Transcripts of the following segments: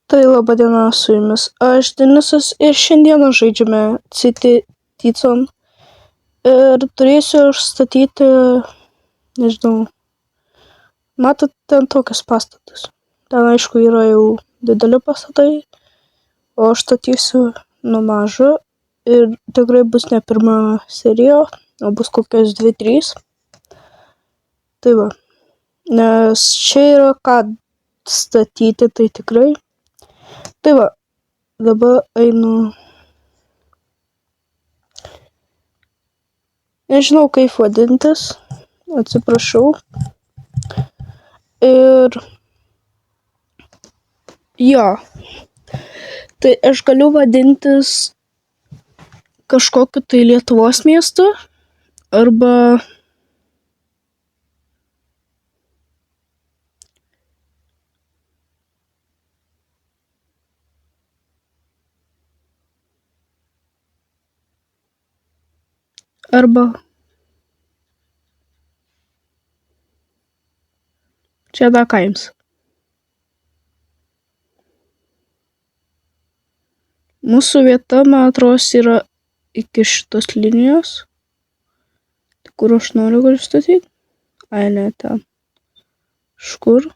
Tai laba diena, su jumis aš Denisas ir šiandieną žaidžiame City Tyson ir turėsiu aš statyti, nežinau, matot ten tokius pastatus. Ten aišku yra jau dideli pastatai, o aš statysiu nuo mažo ir tikrai bus ne pirma serija, o bus kokios 2-3. Tai va, nes čia yra ką statyti, tai tikrai. Tai va, dabar einu. Nežinau kaip vadintis, atsiprašau. Ir jo, tai aš galiu vadintis kažkokiu tai Lietuvos miestu arba čia dar kaims. Mūsų vieta, man atrodo, yra iki šitos linijos, kur aš noriu galiu statyti. Ai, ne, ten. Škur.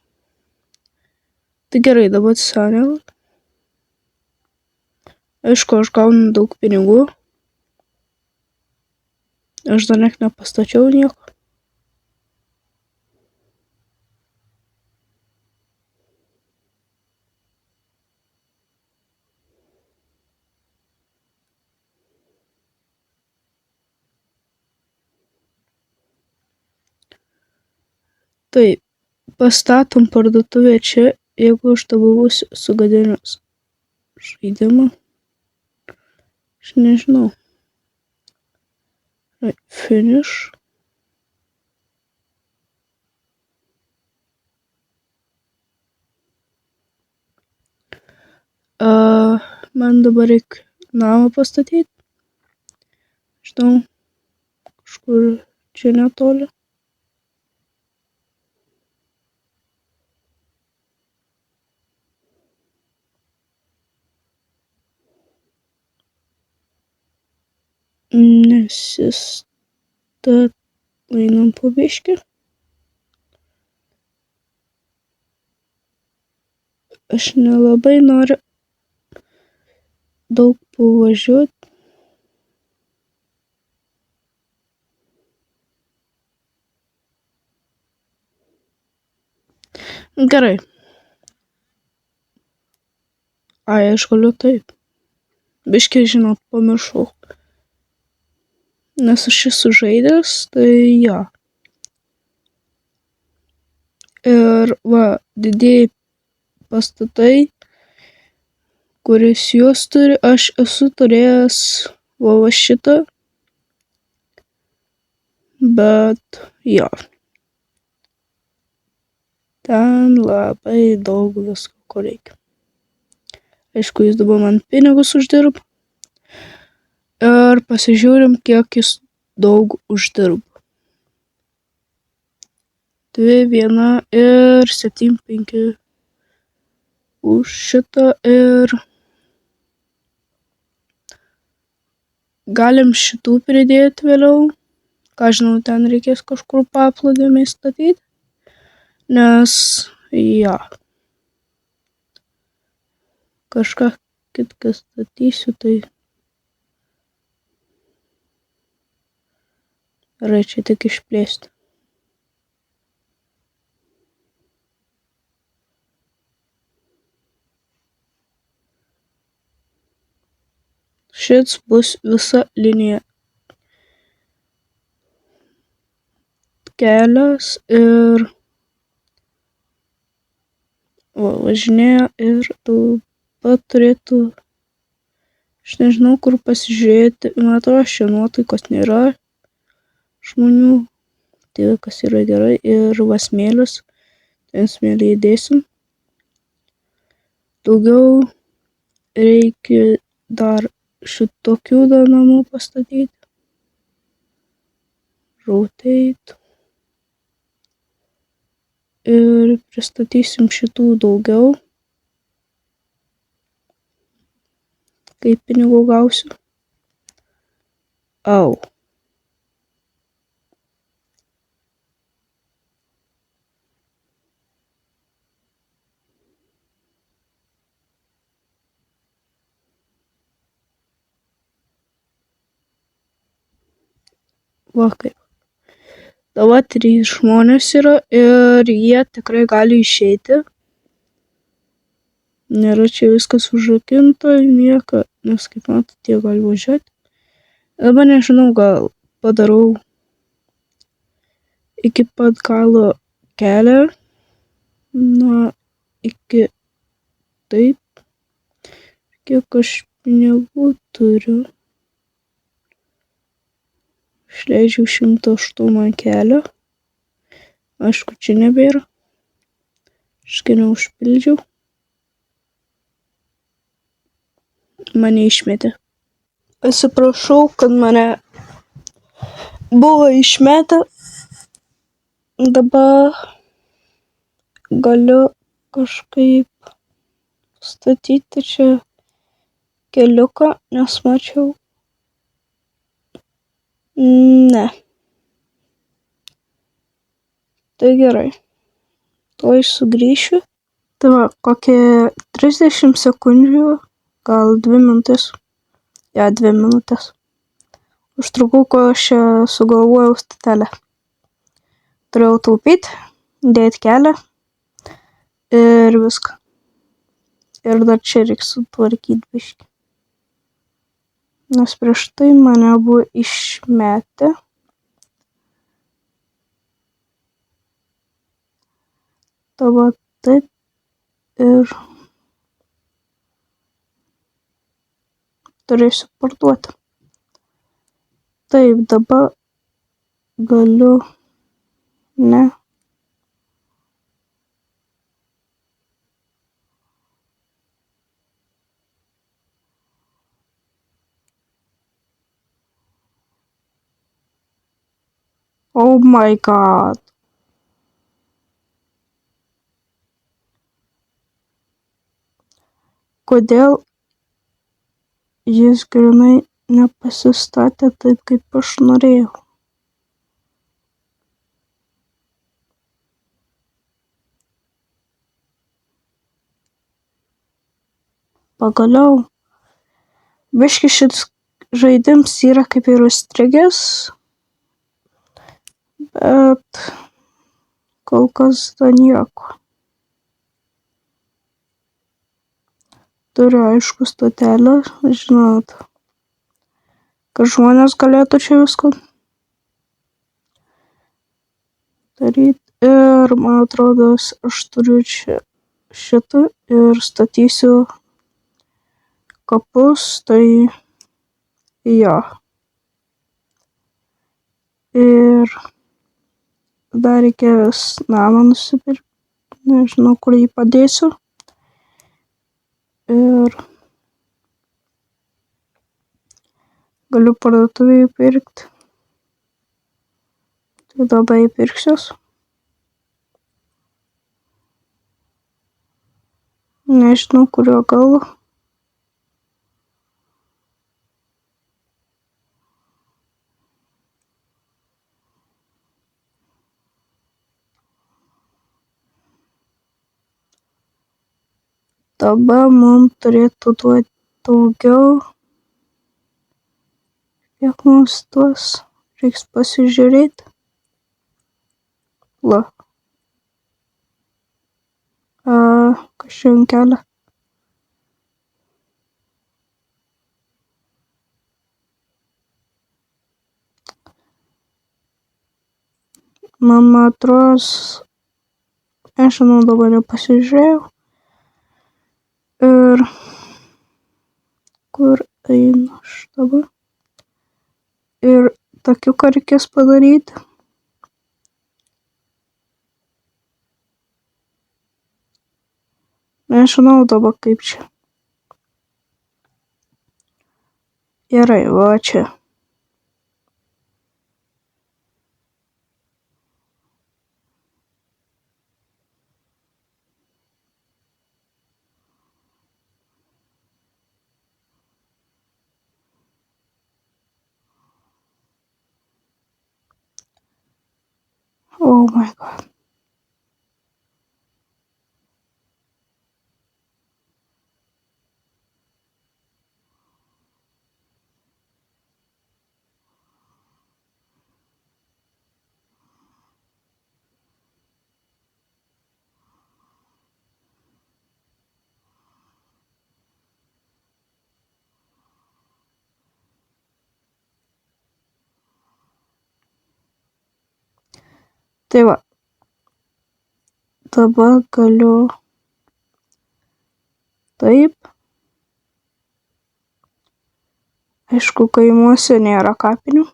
Tai gerai, dabar atsisanėl. Aišku, aš gaunu daug pinigų. Aš dar net nepastačiau nieko. Tai pastatom parduotuvę čia, jeigu aš dabar būsiu sugadinęs žaidimą. Aš nežinau. Finish. Man dabar reikia namą pastatyti. Žinau, kažkur čia netoli. Einam po biškį. Aš nelabai noriu daug pavažiuoti. Gerai. Ai, aš galiu taip. Biškį, žinot, pamiršau. Nes aš esu žaidęs, tai jo. Ir va, didieji pastatai, kuris juos turi, aš esu turėjęs va šitą. Bet jo. Ten labai daug visko, ko reikia. Aišku, jis dabar man pinigus uždirba. Ir pasižiūrim, kiek jis daug uždirba. 2, 1 ir 7, 5 už šitą ir galim šitų pridėti vėliau. Ką žinau, ten reikės kažkur paplūdimį statyti. Nes, jo. Kažką kitką statysiu, tai gerai, čia tik išplėsti. Šits bus visa linija. Kelias ir važinėja ir dabar turėtų, aš nežinau, kur pasižiūrėti. Man atrodo, čia nuotaikos nėra žmonių. Tai kas yra gerai. Ir va smėlis. Ten smėlį įdėsim. Daugiau reikia dar šitokių dar namų pastatyti. Rotate. Ir pristatysim šitų daugiau. kai pinigų gausiu. Au. Va kaip. Dabar 3 žmonės yra ir jie tikrai gali išeiti. Nėra čia viskas užrakinta, nieko, nes kaip matot, jie gali važiuoti. Dabar nežinau, gal padarau iki pat galo kelią. Na, iki taip. Kiek aš pinigų turiu. Išleidžiau 108 kelio. Aišku, čia nebėra. Aš neužpildžiau. Mane išmetė. Atsiprašau, kad mane buvo išmetę. Dabar galiu kažkaip statyti čia keliuką, nes mačiau. Ne. Tai gerai. Tuoj sugrįšiu. Tai va, kokie 30 sekundžių, gal 2 minutės. Ja, 2 minutės. Užtrukau, kol aš sugalvojau stotelę. Turėjau taupyti, dėti kelią ir viską. Ir dar čia reiks sutvarkyti biškį. Nes prieš tai mane buvo išmetę. Dabar taip ir turėsiu parduoti. Taip, dabar galiu. Ne. Oh my god. Kodėl jis grinai nepasistatė taip, kaip aš norėjau? Pagaliau. Biški šis žaidimas yra kaip ir užstrigęs, bet kol kas dar nieko. Turiu aišku stotelę, žinot, kad žmonės galėtų čia viską daryti. Ir man atrodo, aš turiu čia šitą ir statysiu kapus, tai jo. Ir dar reikės namą nusipirkti, nežinau, kur jį padėsiu. Ir galiu parduotuvėje pirkti. Tai dabar įpirksiuos. Nežinau, kurio galo. Dabar mums turėtų duoti daugiau. Kiek mums duos? Reiks pasižiūrėti. La. Kas čia ant kelio? Man atrodo, nežinau, dabar nepasižiūrėjau. Ir kur einu aš dabar? Ir takiuką reikės padaryti. Nežinau dabar kaip čia. Gerai, va čia. Oh my god. Tai va, dabar galiu taip. Aišku, kaimuose nėra kapinių,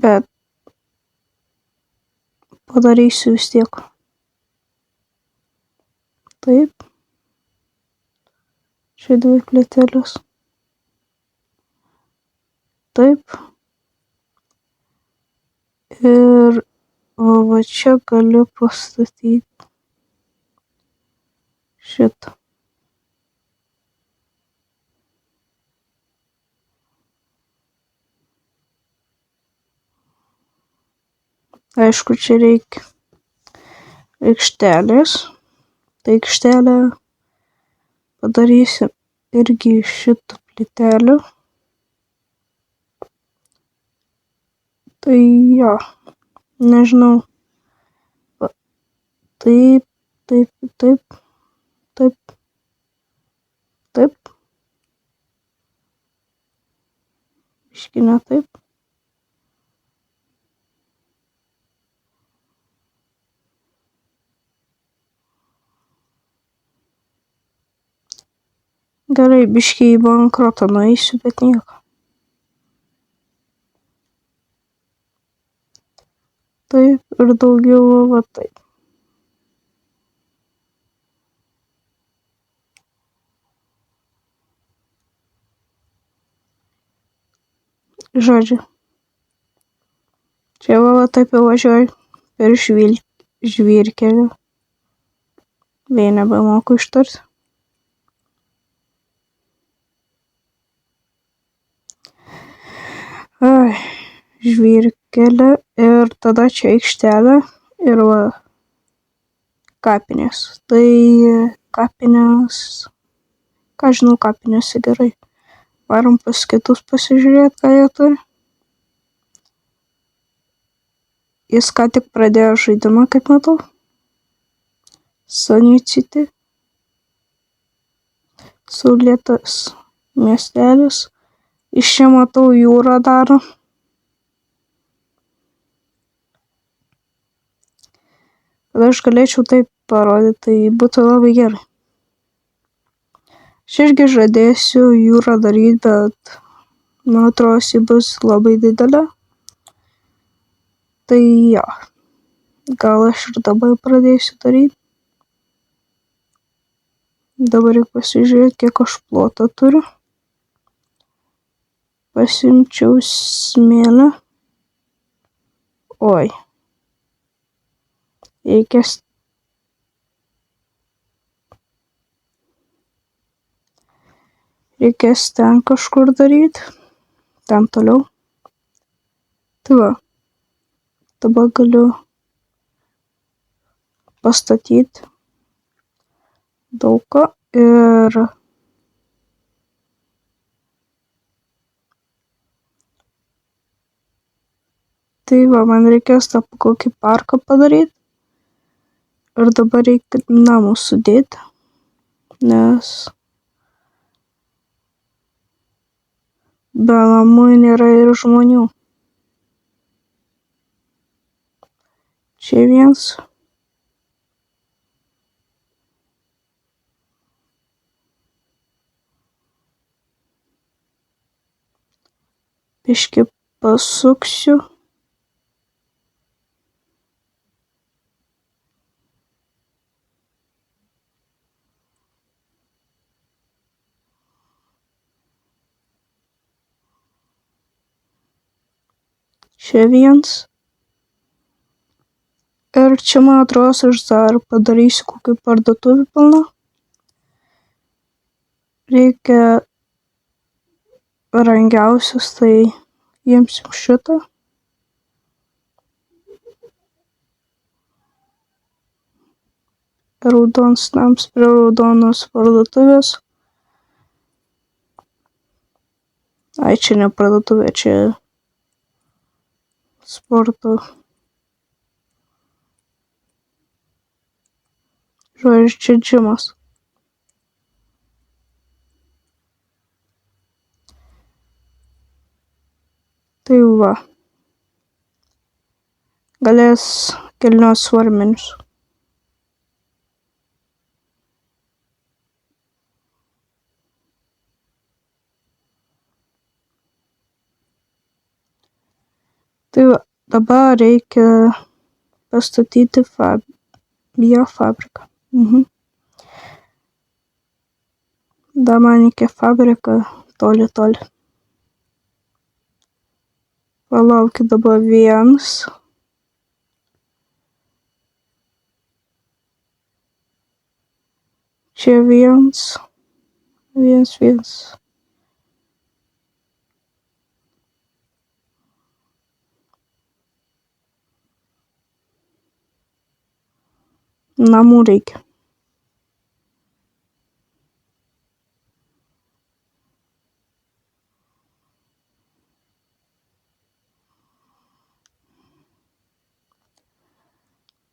bet padarysiu vis tiek. Taip. Čia 2 plytelės. Taip. Ir va čia galiu pastatyti šitą. Aišku, čia reikia aikštelės. Tai aikštelę padarysim irgi iš šitų plytelių. Tai jo, nežinau. Taip, taip, taip, taip, taip. Biškį ne taip. Gerai, biškį į bankrotą nueisiu, bet nieko. Taip, ir daugiau va taip. Žodžiu. Čia va taip jau važiuoju per žvyrkelį. Vėl nebemoku ištarti. Žvyrkelį ir tada čia aikštelė ir va kapinės. Tai kapinės, ką žinau, kapinėse gerai. Varom pas kitus pasižiūrėti, ką jie turi. Jis ką tik pradėjo žaidimą, kaip matau. Sunny City. Saulėtas miestelis. Iš čia matau jūrą daro. Kad aš galėčiau taip parodyti, tai būtų labai gerai. Aš irgi žadėsiu jūrą daryti, bet man atrodo, ji bus labai didelė. Tai jo, gal aš ir dabar pradėsiu daryti. Dabar reikia pasižiūrėti, kiek aš plotą turiu. Pasimčiau smėlę. Oi. Reikės ten kažkur daryti. Ten toliau. Tai va. Dabar galiu pastatyti daugą ir tai va, man reikės tą kokį parką padaryti. Ir dabar reikia namus sudėti, nes be namų nėra ir žmonių. Čia vienas. Biškį pasuksiu. Čia vienas. Ir čia, man atrodo, aš dar padarysiu kokį parduotuvį pilną. Reikia brangiausius, tai imsim šitą. raudonas namas prie raudonos parduotuvės. Ai, čia ne parduotuvė, čia sporto. Žodžiu, čia džimas. Tai va. Galės kelnios svarmenius. Tai va, dabar reikia pastatyti biofabriką. Dar man reikia fabriką toli. Palaukit dabar vienas. Čia viens. Namų reikia.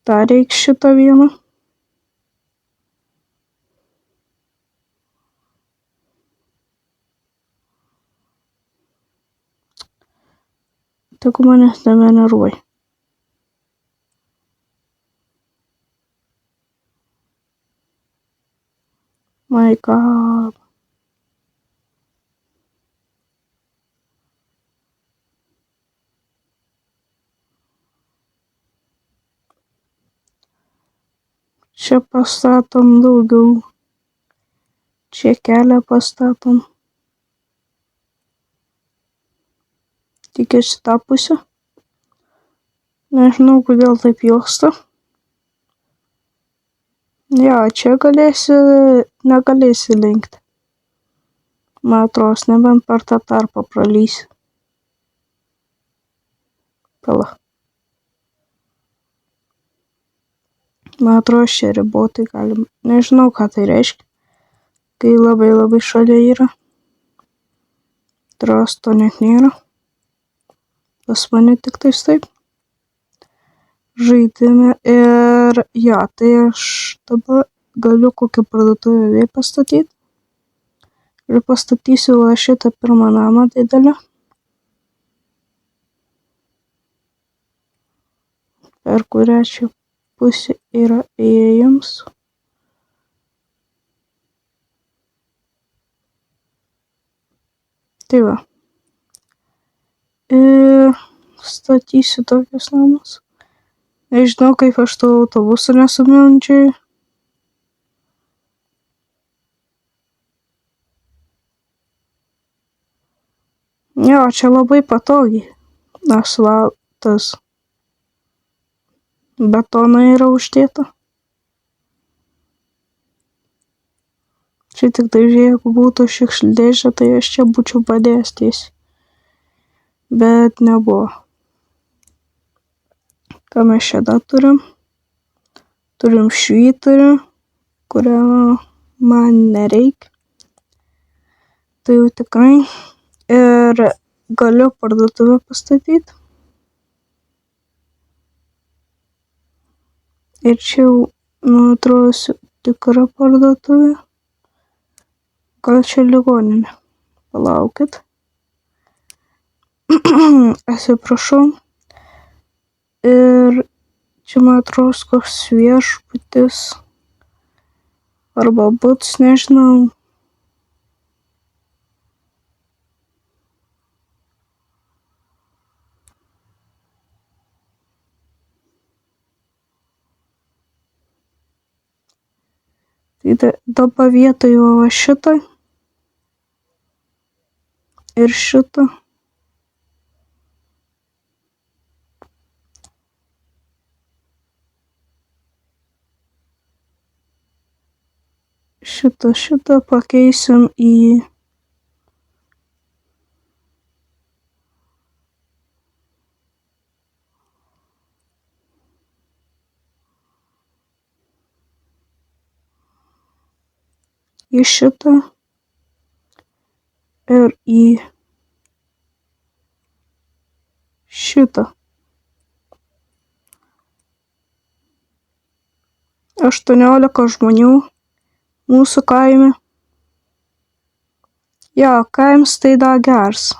Dar reikia šitą vieną. Tik manęs nebenervuoja. My God. Čia pastatom daugiau. Čia kelią pastatom. Tik į šitą pusę. Nežinau, kodėl taip juosta. Jo, čia negalėsi linkti. Man atrodo, nebent per tą tarpą pralysi. Pala. Man atrodo, čia ribotai galim. Nežinau, ką tai reiškia. Kai labai šalia yra. Atrodo, to net nėra. Pas mane tik tais taip. Žaidime ir jo, tai aš dabar galiu kokią parduotuvę vėl pastatyti. Ir pastatysiu va šitą pirmą namą didelį. Per kurią čia pusę yra įėjimas. Tai va. Ir statysiu tokius namus. Nežinau, kaip aš to autobusų nesumindžiu. Jo, čia labai patogiai. Asfaltas. Betono yra uždėta. Čia tik tai jeigu būtų šiukšliadėžė, tai aš čia būčiau padėjęs tiesiai. Bet nebuvo. Ką mes čia dar turim? Turim švyturį, kurio man nereikia. Tai jau tikrai. Ir galiu parduotuvę pastatyti. Ir čia jau, man atrodo, tikra parduotuvė. Gal čia ligoninė? Palaukit. Atsiprašau. Ir čia, man atrodo, koks viešbutis. Arba butas, nežinau. Tai dabar vietoje va šitą. Ir šitą. Šitą pakeisim į į šitą ir į šitą. 18 žmonių mūsų kaime. Jo, kaims tai dar gers.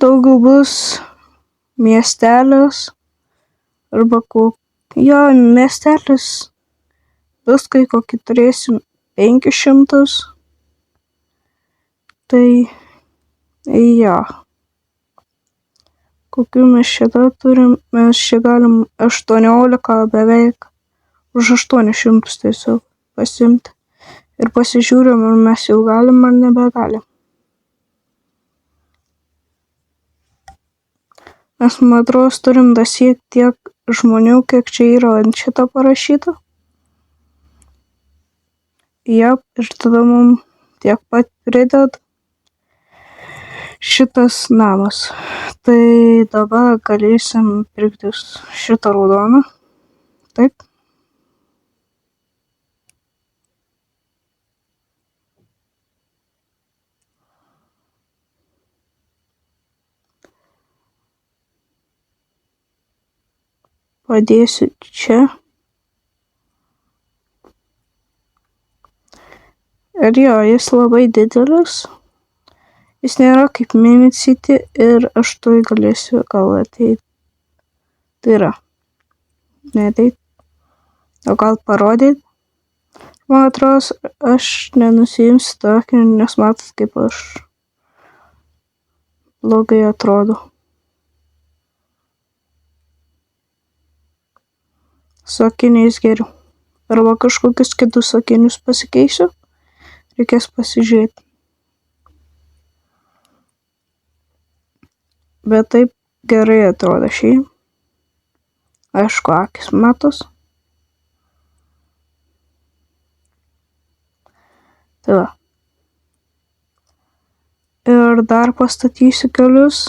Daugiau bus miestelis arba jo, miestelis bus, kai kokį turėsim 500. Tai jo. Kokių mes šitą turim? Mes čia galim 18 beveik už 800 tiesiog pasimti. Ir pasižiūrim, ar mes jau galim ar nebegalim. Mes, man atrodo, turim dasiekti tiek žmonių, kiek čia yra ant šito parašyta. Jep, ir tada mums tiek pat prideda šitas namas. Tai dabar galėsim pirkti šitą raudoną. Taip. Padėsiu čia. Ir jo, jis labai didelis. Jis nėra kaip Mini City ir aš tuoj galėsiu gal ateiti. Tai yra. Neateit. O gal parodyti. Man atrodo, aš nenusiimsiu tokį, nes matot, kaip aš blogai atrodo. Su akiniais geriau. Arba kažkokius kitus akinius pasikeisiu. Reikės pasižiūrėti. Bet taip gerai atrodo šiaip. Aišku, akis matos. Tai va. Ir dar pastatysiu kelius.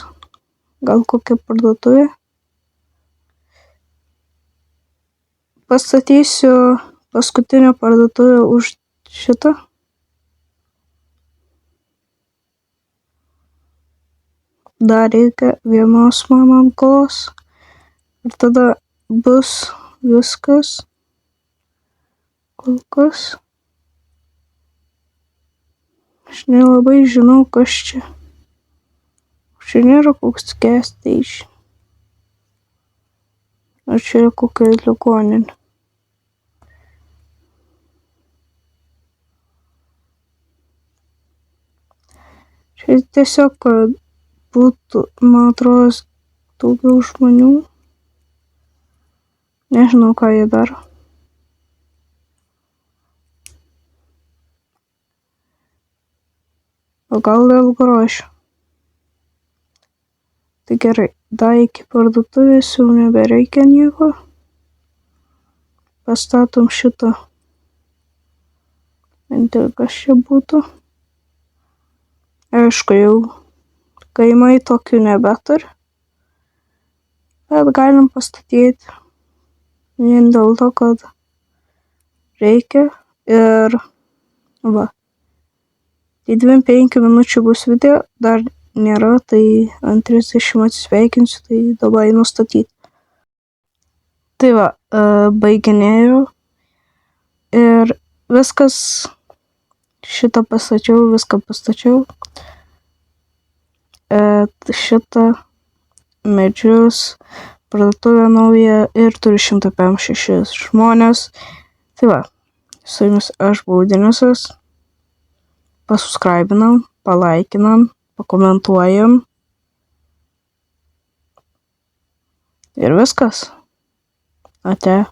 Gal kokią parduotuvę. Pastatysiu paskutinę parduotuvę už šitą. Dar reikia vienos mano angos. Ir tada bus viskas. Kol kas. Aš nelabai žinau, kas čia. Čia nėra koks gas station. Ar čia yra kokia ligoninė. Čia tiesiog, kad būtų, man atrodo, daugiau žmonių. Nežinau, ką jie daro. O gal dėl grožio. Tai gerai, dar iki parduotuvės jau nebereikia nieko. Pastatom šitą. Bent ir kas čia būtų. Aišku, jau kaimai tokių nebeturi. Bet galim pastatyti. Vien dėl to, kad reikia. Ir va. Tai 25 minučių bus video. Dar nėra, tai ant 30 atsisveikinsiu. Tai dabar nustatyti. Tai va, baiginėjau. Ir viskas. Šitą pastačiau, viską pastačiau. Šitą medžius, parduotuvę naują ir turiu 156 žmonės. Tai va, su jumis aš buvau Denisas. Pasubscribinam, palaikinam, pakomentuojam. Ir viskas. Ate.